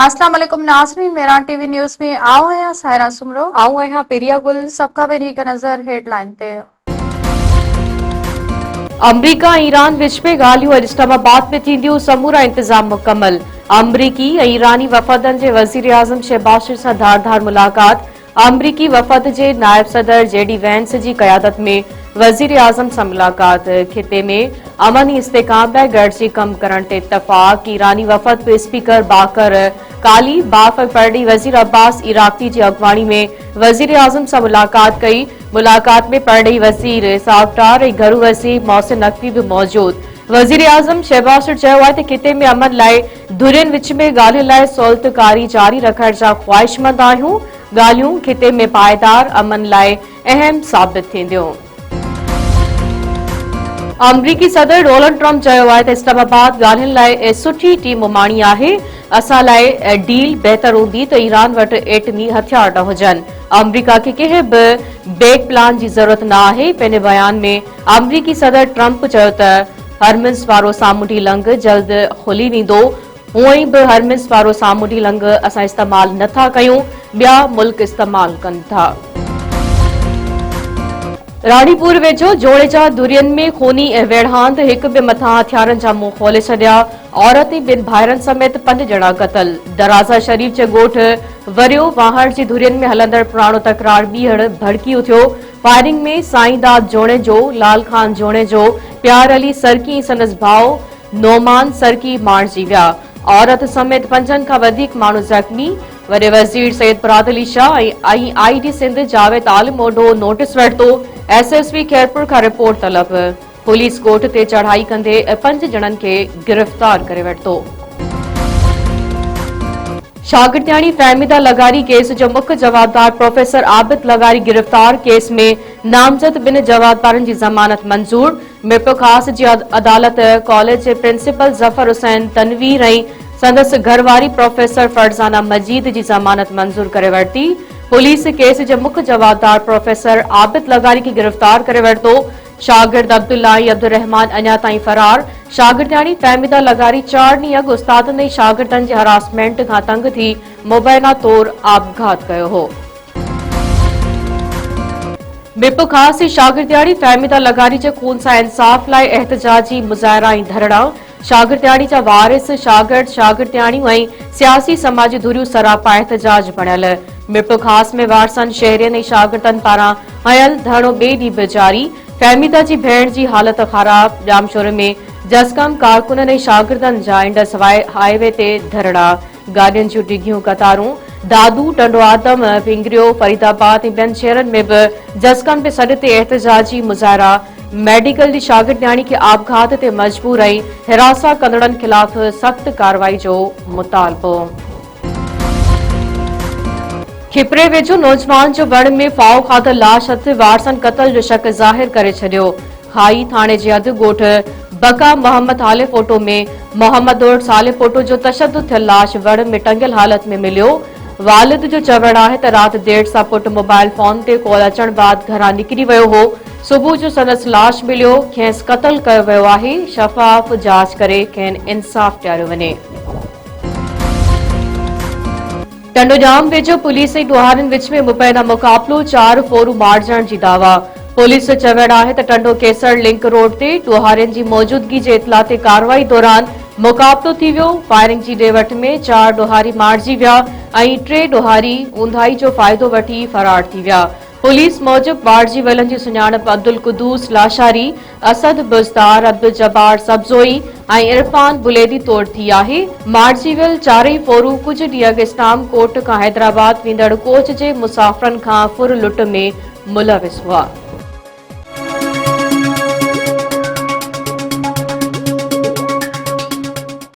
अस्सलाम वालेकुम नाज़रीन, मेरा टीवी न्यूज़ में आओ है सायरा सुमरो आओ है पेरिया गुल सबका वेरी का नजर हेडलाइन ते अमरीका ऐं ईरान विच में ॻाल्हियूं अॼु इस्लामाबाद में थींदियूं समूरा इंतज़ाम मुकमल। अमरीकी ऐं ईरानी वफ़दनि जे वज़ीर आज़म शहबाज शरीफ़ सां धार मुलाक़ात। अमरीकी वफ़द जे नायब सदर जेडी वैंस जी क़यादत में वज़ीर आज़म सां मुलाक़ात। खिते में अमन ऐं इस्तेहकाम लाइ गॾिजी कम करण ते इत्तफ़ाक़। ईरानी वफ़द पे स्पीकर बाकर काली बाफ परडी वज़ीर अब्बास इराक़ी जी अॻवानी में वज़ीर आज़म सां मुलाक़ात कई। मुलाक़ात में परडी वज़ीर सावटार ऐं घरू वज़ीर मोहसिन नक़वी बि मौजूद। वज़ीर आज़म शहबाज शरीफ़ चयो आहे त खिते में अमन लाइ धुरियुनि विच में ॻाल्हियुनि लाइ सहूलियतकारी जारी रखण जा ख़्वाहिशमंद आहियूं। ॻाल्हियूं खिते में पायदार अमन लाइ अहम साबित थींदियूं। अमरीकी सदर डोनाल्ड ट्रम्प चयो आहे त इस्लामाबाद ॻाल्हियुनि लाइ सुठी टीम उमाणी आहे। असां लाइ डील बहितर हूंदी त ईरान वटि एटमी हथियार न हुजनि। अमरीका खे कंहिं बि बैक प्लान जी ज़रूरत न आहे। पंहिंजे बयान में अमरीकी सदर ट्रम्प चयो त हरमिज़ वारो सामूंडी लंघ जल्द खुली वेंदो। हूअं ई बि हरमिज़ वारो सामूंडी लंघ असां इस्तेमाल नथा कयूं, ॿिया मुल्क इस्तेमाल कनि था। राणीपुर वेझो जोड़े जा दुरियनि में खूनी वेढ़हांद, हिक ॿिए मथां हथियारनि जा मुंह खोले छॾिया। औरत ऐं ॿिनि भाइरनि समेत 5 ॼणा क़तल। दराज़ा शरीफ़ जे ॻोठ वरियो वाहण जी धुरियनि में हलंदड़ पुराणो तकरार ॿीहर भड़की उथियो। फायरिंग में साईंदाद जोणे जो, लाल खान जोणे जो, प्यार अली सरकी ऐं संदसि भाउ नोमान सरकी मारिजी विया। औरत समेत 5 खां वधीक माण्हू ज़ख़्मी। वॾे वज़ीर सैयद मुराद अली शाह ऐं आईडी सिंध जावेद आलिम ओडो नोटिस वरितो। एसएसपी खैरपुर खां रिपोर्ट तलब। पुलिस ॻोठ ते चढ़ाई कंदे 5 ॼणनि खे गिरफ़्तार करे वरितो। शागिर्दियाणी फहमीदा लगारी केस जो मुख्य जवाबदार प्रोफेसर आबिद लगारी गिरफ़्तार। केस में नामज़द 2 जवाबदारनि जी ज़मानत मंज़ूर। मिरपुर ख़ास जी अदालत कॉलेज जे प्रिंसिपल ज़फर हुसैन तनवीर ऐं संदसि घरवारी प्रोफेसर फरज़ाना मजीद जी ज़मानत मंज़ूर करे वरिती। पुलिस केस जे मुख्य जवाबदार प्रोफेसर आबिद लगारी खे गिरफ़्तार करे वरितो। शागिर्द अब्दुल्ला ऐं अब्दुर्रहमान अञा ताईं फरार। शागिर्दियाणी फहमीदा लगारी 4 ॾींहं अॻु उस्तादनि ऐं शागिर्दनि जे हरासमेंट खां तंग थी मुबैना तौर आपघात कयो हो। मिरपुर ख़ास शागिर्दियाणी फहमीदा लगारी जे खून सां इंसाफ़ लाइ एहतजाजी मुज़ाहिरा ऐं धरणा। शागिर्दियाणी जा वारिस, शागिर्दियाणियूं ऐं सियासी समाजी धुरियूं सरापा एहतजाज बणियल। मिरपुर ख़ास में वारसनि, शहरियनि ऐं शागिर्दनि पारां हयल धरणो ॿिए ॾींहुं बि जारी। फहमीदा जी भेण जी हालत ख़राब। जामशोर में जसकम कारकुननि ऐं शागिर्दनि जा इंडस हाईवे ते धरणा। गाॾियुनि जूं डिघियूं कतारूं। दादू, टंडो आदम, पिंगरियो, फरीदाबाद ऐं ॿियनि शहरनि में बि जसकम जे सॾ ते एहतजाजी मुज़ाहिरा। मेडिकल जी शागिर्दियाणी खे आपघात ते मजबूर ऐं हिरासा कंदड़नि ख़िलाफ़ सख़्त कार्रवाई जो मुतालबो। खिपरे वेझो नौजवान जो वण में फाओ खाधल लाश हथ, वारसनि क़त्ल जो शक ज़ाहिर करे छॾियो। खाई थाणे जे अधु ॻोठ बका मोहम्मद हाले फोटो में मोहम्मद उर्फ साले फोटो जो तशद्दुद थियल लाश वण में टंगियल हालत में मिलियो। वालिद जो चवणु आहे त राति देर सां पुटु मोबाइल फोन ते कॉल अचण बाद घरां निकिरी वियो हो। सुबुह जो संदसि लाश मिलियो। खेसि क़त्ल कयो वियो आहे। शफ़ाफ़ जांच करे खेनि इंसाफ़ ॾियारियो वञे। टंडोजाम वेझो पुलिस ऐं ॾोहारियुनि विच में मुबैना मुक़ाबिलो, 4 फोरू मारिजण जी दावा। पुलिस जो चवणु आहे त टंडो केसर लिंक रोड ते ॾोहारियुनि जी मौजूदगी जे इतला ते कार्रवाई दौरान मुक़ाबिलो थी वियो। फायरिंग जी ॾे वठ में 4 ॾोहारी मारिजी विया ऐं 3 ॾोहारी ऊंधाई जो फ़ाइदो वठी फरार थी विया। पुलिस मूजिबि मारिजी वियलनि जी सुञाणप अब्दुल कुदूस लाशारी, असद बुज़दार, अब्दुल जब्बार सब्ज़ोई ऐं इरफान बुलेदी तौर थी आहे। मारिजी वियल 4 फोरू कुझु ॾींहं अॻु इस्लाम कोट खां हैदराबाद वेंदड़ कोच जे मुसाफ़िरनि खां फुर लुट में मुलविस हुआ।